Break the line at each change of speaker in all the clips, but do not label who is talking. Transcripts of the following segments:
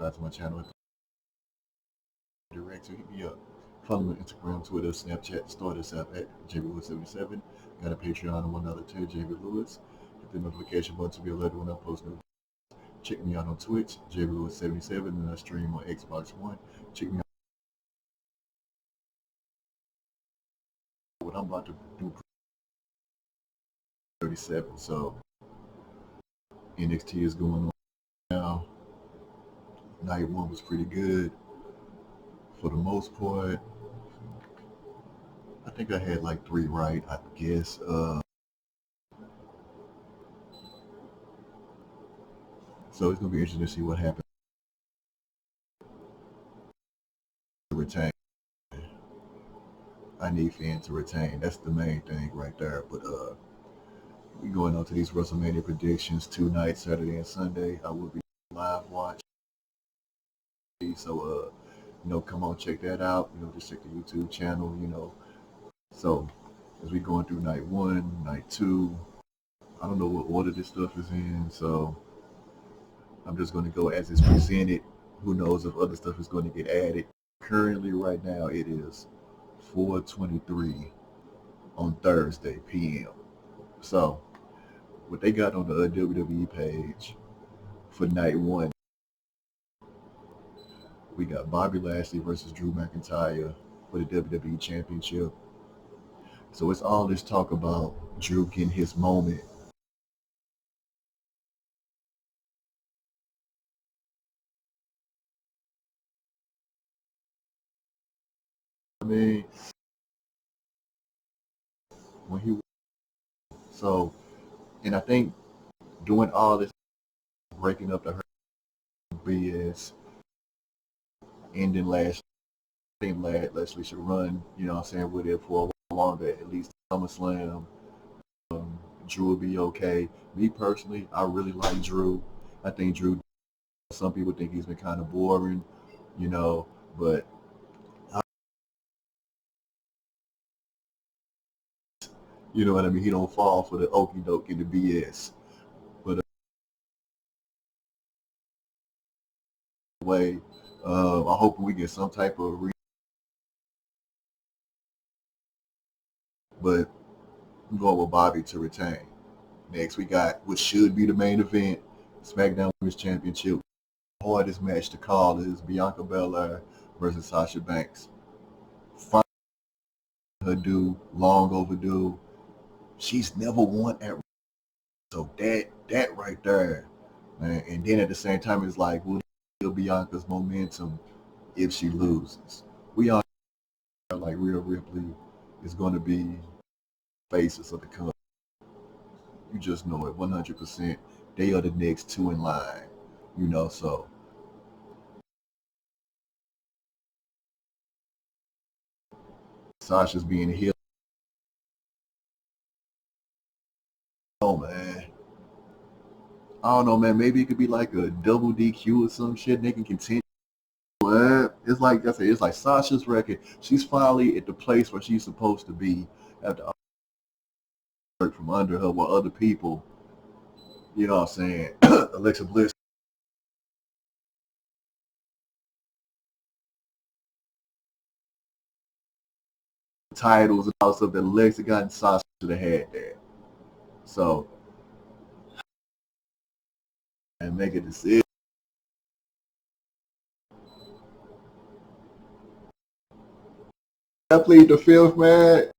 subscribe to my channel. Director, hit me up. Follow me on Instagram, Twitter, Snapchat, Start us up at JBLewis77. Got a Patreon and $1 tier, JB Lewis. Hit the notification button to be alerted when I post new. Check me out on Twitch, JBLewis77, and I stream on Xbox One. Check me out. What I'm about to do 37, so NXT is going on now. Night 1 was pretty good for the most part. I think I had like 3 right, I guess. So it's gonna be interesting to see what happens. To retain, I need fans to retain. That's the main thing right there. But we going on to these WrestleMania predictions 2 nights, Saturday and Sunday. I will be live watch. So come on, check that out. Just check the YouTube channel. So as we going through night 1, night 2, I don't know what order this stuff is in. So I'm just going to go as it's presented. Who knows if other stuff is going to get added. Currently, right now, it is 4:23 on Thursday p.m. So what they got on the WWE page for night 1, we got Bobby Lashley versus Drew McIntyre for the WWE Championship. So it's all this talk about Drew getting his moment. I mean, when he and I think doing all this breaking up the BS, ending I think Lashley should run, with it for a while longer, at least SummerSlam. Drew will be okay. Me personally, I really like Drew. I think Drew, some people think he's been kind of boring, but you know what I mean? He don't fall for the okie doke and the BS. But way, I'm hoping we get some type of but I'm going with Bobby to retain. Next, we got what should be the main event, SmackDown Women's Championship. The hardest match to call is Bianca Belair versus Sasha Banks. Finally, her due, long overdue. She's never won at so that right there, man. And then at the same time, it's like, will Bianca's momentum if she loses? We all like Rhea Ripley is going to be faces of the company. You just know it 100%. They are the next 2 in line, so. Sasha's being healed. Oh, man. I don't know, man. Maybe it could be like a double DQ or some shit. They can continue. But it's like I said, it's like Sasha's record. She's finally at the place where she's supposed to be after work from under her while other people, you know what I'm saying, Alexa Bliss titles and all stuff that Alexa got and Sasha should have had that. So and make a decision. I plead the fifth, man.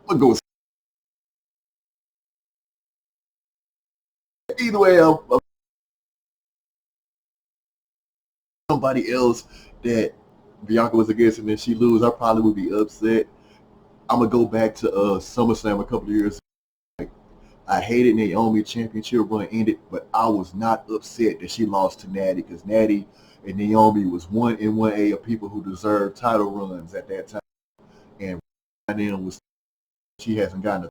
I'm gonna go with either way. Somebody else that Bianca was against and then she lose, I probably would be upset. I'm gonna go back to SummerSlam a couple of years. I hated Naomi championship run ended, but I was not upset that she lost to Natty because Natty and Naomi was 1 and 1A of people who deserved title runs at that time. And then was she hasn't gotten a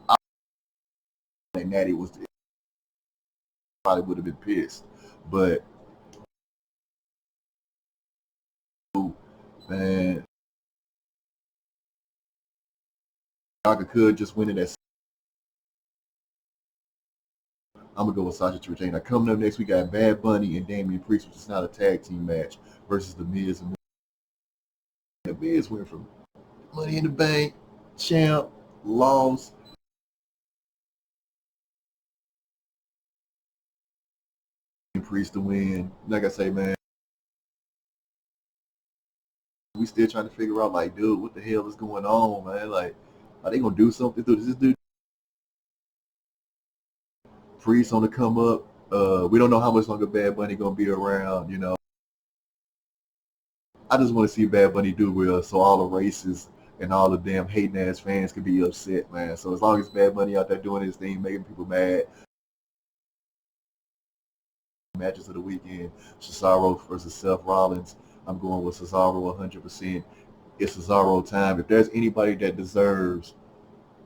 I think Natty was probably would have been pissed, but man, Bianca could just win it at. I'm gonna go with Sasha to retain. Now coming up next, we got Bad Bunny and Damian Priest, which is not a tag team match, versus the Miz and the Miz went from Money in the Bank, champ, lost. Priest to win. Like I say, man, we still trying to figure out, like, dude, what the hell is going on, man? Like, are they gonna do something to this dude? Priest on the come up. We don't know how much longer Bad Bunny gonna be around. I just want to see Bad Bunny do well, so all the races and all the damn hating ass fans can be upset, man. So as long as Bad Bunny out there doing his thing, making people mad. Matches of the weekend: Cesaro versus Seth Rollins. I'm going with Cesaro 100%. It's Cesaro time. If there's anybody that deserves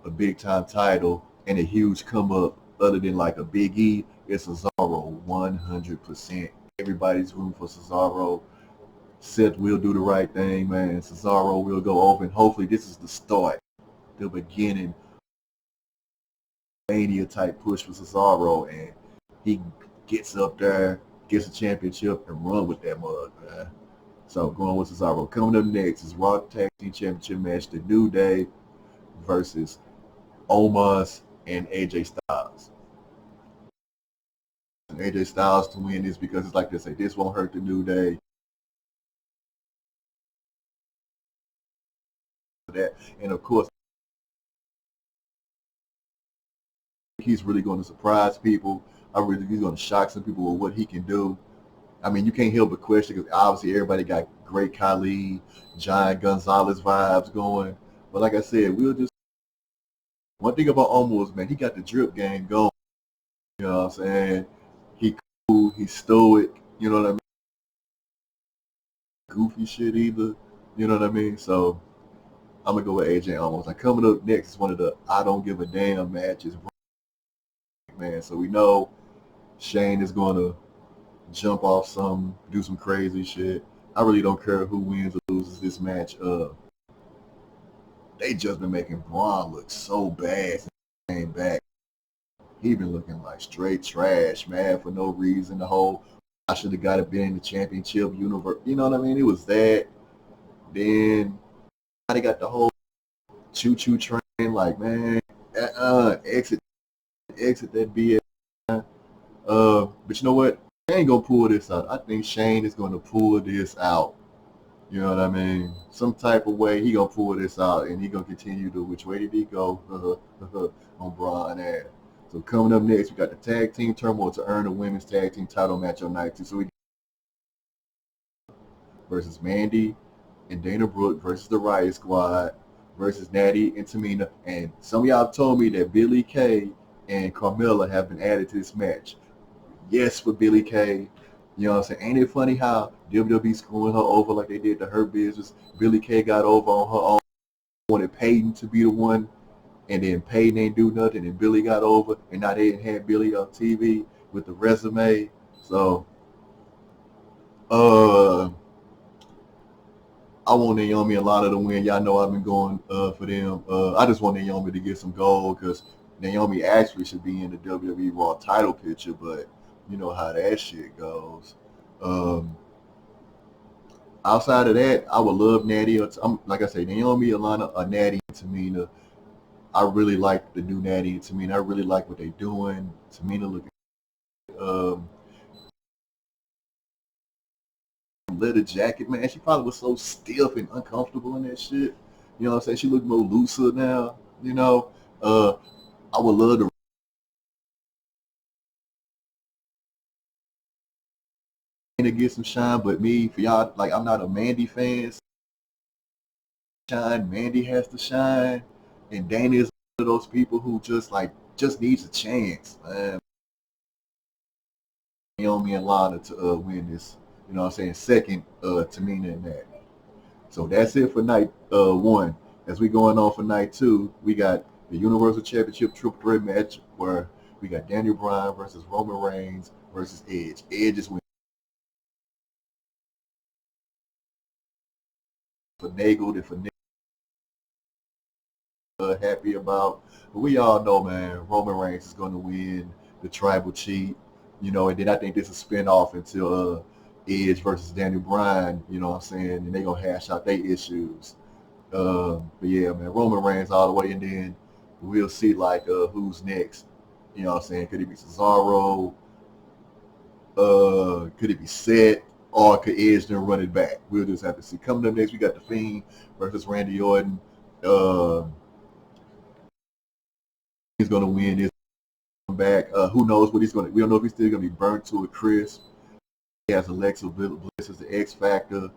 a big time title and a huge come up other than like a Big E, it's Cesaro 100%. Everybody's rooting for Cesaro. Seth will do the right thing, man. Cesaro will go over, and hopefully this is the start, the beginning, mania type push for Cesaro, and he gets up there, gets a championship, and run with that mug, man. So going with Cesaro. Coming up next is Raw Tag Team Championship match: The New Day versus Omos and AJ Styles. And AJ Styles to win this because it's like they say, this won't hurt the New Day. That, and of course, he's really going to surprise people. He's going to shock some people with what he can do. I mean, you can't help but question because obviously everybody got great Khali, Giant Gonzalez vibes going. But like I said, we'll just one thing about Omos, man, he got the drip game going. You know what I'm saying? He cool, he's stoic. You know what I mean? Goofy shit either. You know what I mean? So I'm gonna go with AJ Omos. Now coming up next is one of the I don't give a damn matches, man. So we know Shane is gonna jump off some, do some crazy shit. I really don't care who wins or loses this match. They just been making Braun look so bad since he came back. He been looking like straight trash, man, for no reason. The whole I should have got it been in the championship universe. You know what I mean? It was that. Then they got the whole choo choo train. Like, man, exit that BS. But you know what? They ain't gonna pull this out. I think Shane is gonna pull this out. You know what I mean? Some type of way he gonna pull this out, and he gonna continue to which way did he go on Braun ass. So coming up next, we got the tag team turmoil to earn the women's tag team title match on night two. So we versus Mandy and Dana Brooke versus the Riot Squad versus Natty and Tamina. And some of y'all told me that Billie Kay and Carmella have been added to this match. Yes, for Billie Kay. You know what I'm saying? Ain't it funny how WWE screwing her over like they did to her business? Billie Kay got over on her own, wanted Peyton to be the one, and then Peyton ain't do nothing, and Billie got over, and now they had Billie on TV with the resume. So, uh, I want Naomi a lot of the win. Y'all know I've been going for them. I just want Naomi to get some gold because Naomi actually should be in the WWE Raw title picture, but you know how that shit goes. Um, Outside of that, I would love Natty. Like I say, Naomi, Alana, Natty, and Tamina. I really like the new Natty and Tamina. I really like what they're doing. Tamina looking um, leather jacket, man. She probably was so stiff and uncomfortable in that shit. You know what I'm saying? She look more looser now. You know, uh, I would love to get some shine, but me for y'all, like I'm not a Mandy fan. Shine, Mandy has to shine, and Dana is one of those people who just needs a chance, man. Naomi and Lana to win this. You know what I'm saying? Second, Tamina and that. So that's it for night one. As we going on for night two, we got the Universal Championship triple threat match where we got Daniel Bryan versus Roman Reigns versus Edge. Edge is winning. Finagled and finagled. Happy about. But we all know, man, Roman Reigns is going to win the tribal chief, and then I think this is a spin off into Edge versus Daniel Bryan, you know what I'm saying, and they're going to hash out their issues. But yeah, man, Roman Reigns all the way, and then we'll see like who's next. You know what I'm saying? Could it be Cesaro? Could it be Seth? Or could Edge then run it back? We'll just have to see. Coming up next, we got The Fiend versus Randy Orton. Uh, he's going to win this back. Who knows what he's going to? We don't know if he's still going to be burnt to a crisp. He has Alexa Bliss as the X Factor.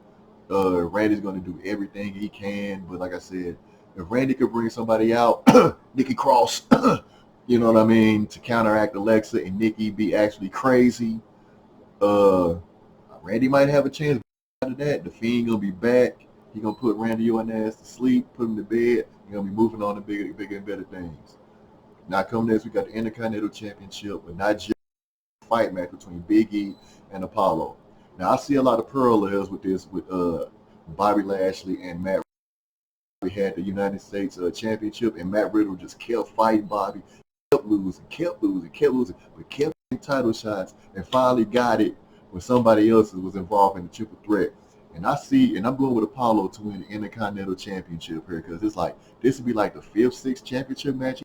Randy's going to do everything he can, but like I said, if Randy could bring somebody out, Nikki Cross, you know what I mean, to counteract Alexa and Nikki be actually crazy, Randy might have a chance. After that, the Fiend gonna be back. He gonna put Randy on ass to sleep, put him to bed. He gonna be moving on to bigger and better things. Now coming next, we got the Intercontinental Championship, but not just a fight match between Big E and Apollo. Now I see a lot of parallels with this with Bobby Lashley and Matt. We had the United States Championship, and Matt Riddle just kept fighting Bobby, kept losing, but kept getting title shots, and finally got it when somebody else was involved in the triple threat. And I'm going with Apollo to win the Intercontinental Championship here because it's like this would be like the 5th, 6th championship match.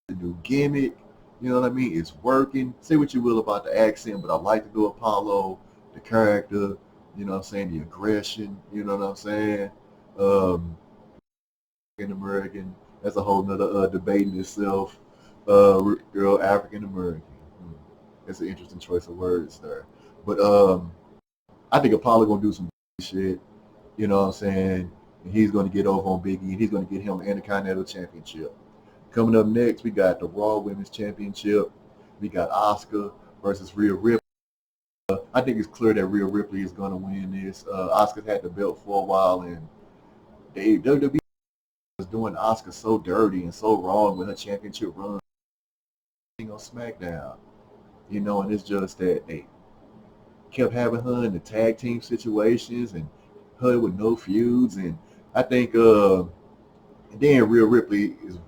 The new gimmick, you know what I mean? It's working. Say what you will about the accent, but I like to go Apollo, the character, you know what I'm saying, the aggression, you know what I'm saying? African American, that's a whole nother debate in itself. Girl, African American. That's an interesting choice of words there. But I think Apollo gonna do some shit, you know what I'm saying? And he's gonna get over on Big E, and he's gonna get him the Intercontinental Championship. Coming up next, we got the Raw Women's Championship. We got Asuka versus Rhea Ripley. I think it's clear that Rhea Ripley is going to win this. Asuka's had the belt for a while, and WWE was doing Asuka so dirty and so wrong with her championship run on SmackDown. And it's just that they kept having her in the tag team situations and her with no feuds. And I think then Rhea Ripley is,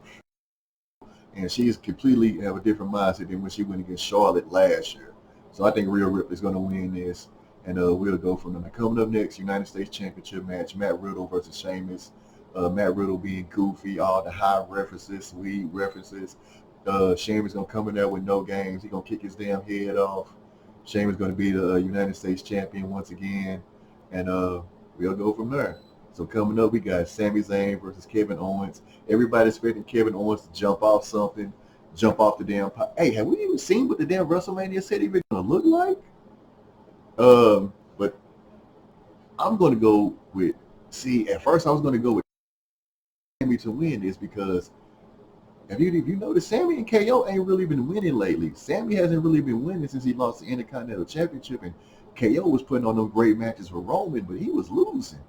and she's completely have a different mindset than when she went against Charlotte last year. So I think Rhea Ripley's going to win this, and we'll go from there. Coming up next, United States Championship match, Matt Riddle versus Sheamus. Matt Riddle being goofy, all the high references, sweet references. Sheamus going to come in there with no games. He's going to kick his damn head off. Sheamus going to be the United States champion once again, and we'll go from there. So coming up, we got Sami Zayn versus Kevin Owens. Everybody's expecting Kevin Owens to jump off something, jump off the damn pipe. Hey, have we even seen what the damn WrestleMania set even gonna look like? But I'm gonna go with. See, at first I was gonna go with Sami to win this because if you notice, Sami and KO ain't really been winning lately. Sami hasn't really been winning since he lost the Intercontinental Championship, and KO was putting on them great matches with Roman, but he was losing.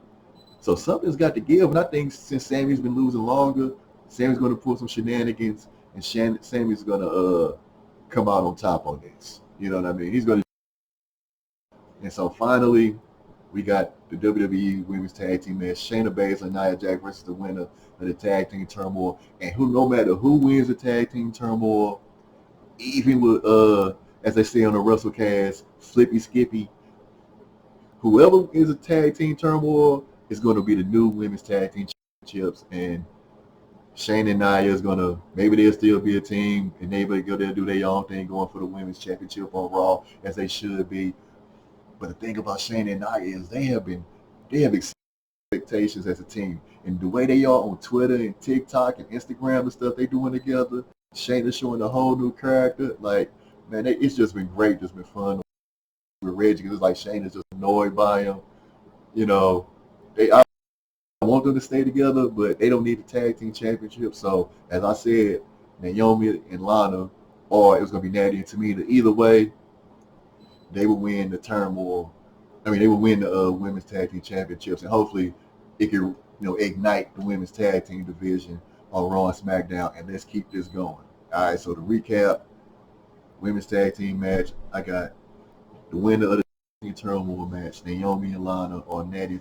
So something's got to give, and I think since Sami's been losing longer, Sami's going to pull some shenanigans, and Sami's going to come out on top on this. You know what I mean? He's going to. And so finally, we got the WWE Women's Tag Team match: Shayna Baszler and Nia Jax versus the winner of the Tag Team Turmoil. And no matter who wins the Tag Team Turmoil, even with as they say on the WrestleCast, Flippy Skippy, whoever is a Tag Team Turmoil is going to be the new Women's Tag Team Championships, and Shane and Nia is going to, maybe they'll still be a team, and maybe they'll do their own thing going for the Women's Championship on Raw, as they should be. But the thing about Shane and Nia is they have expectations as a team, and the way they are on Twitter and TikTok and Instagram and stuff they doing together, Shane is showing a whole new character. Like, man, it's just been great, just been fun with Reggie, because it's like Shane is just annoyed by him. I want them to stay together, but they don't need the tag team championship. So, as I said, Naomi and Lana, or it was going to be Natty and Tamina. Either way, they will win the turmoil. They will win the women's tag team championships, and hopefully, it can ignite the women's tag team division on Raw and SmackDown, and let's keep this going. All right, so to recap, women's tag team match, I got the winner of the team turmoil match, Naomi and Lana, or Natty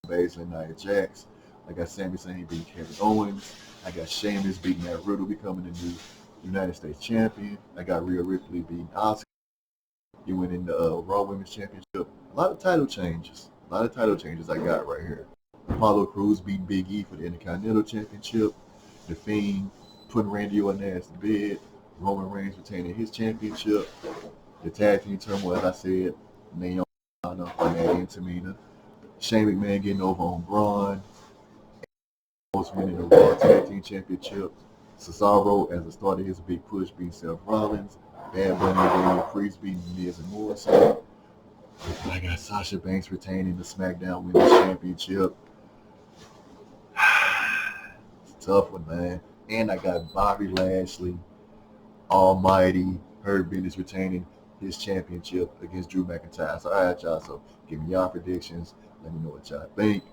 Bates and Nia Jax. I got Sami Zayn beating Kevin Owens. I got Sheamus beating Matt Riddle, becoming the new United States champion. I got Rhea Ripley beating Asuka. You went in the Raw Women's Championship. A lot of title changes. A lot of title changes I got right here. Apollo Crews beating Big E for the Intercontinental Championship. The Fiend putting Randy Orton ass to bed. Roman Reigns retaining his championship. The tag team turmoil, as I said, Naomi, Lana, and Tamina. Shane McMahon getting over on Braun. Winning the Raw Tag Team Championship. Cesaro, as the start of his big push, beating Seth Rollins. Bad Bunny and Daniel Priest beating Miz and Morrison. I got Sasha Banks retaining the SmackDown Women's Championship. It's a tough one, man. And I got Bobby Lashley, Almighty, Herb Business retaining his championship against Drew McIntyre. So, all right, y'all. So, give me y'all predictions. Let me know what y'all think.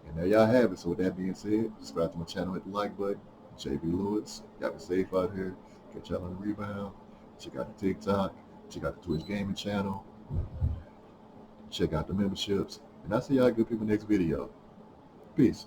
And there y'all have it. So with that being said, subscribe to my channel, hit the like button. JB Lewis. Y'all be safe out here. Catch y'all on the rebound. Check out the TikTok. Check out the Twitch gaming channel. Check out the memberships. And I'll see y'all good people next video. Peace.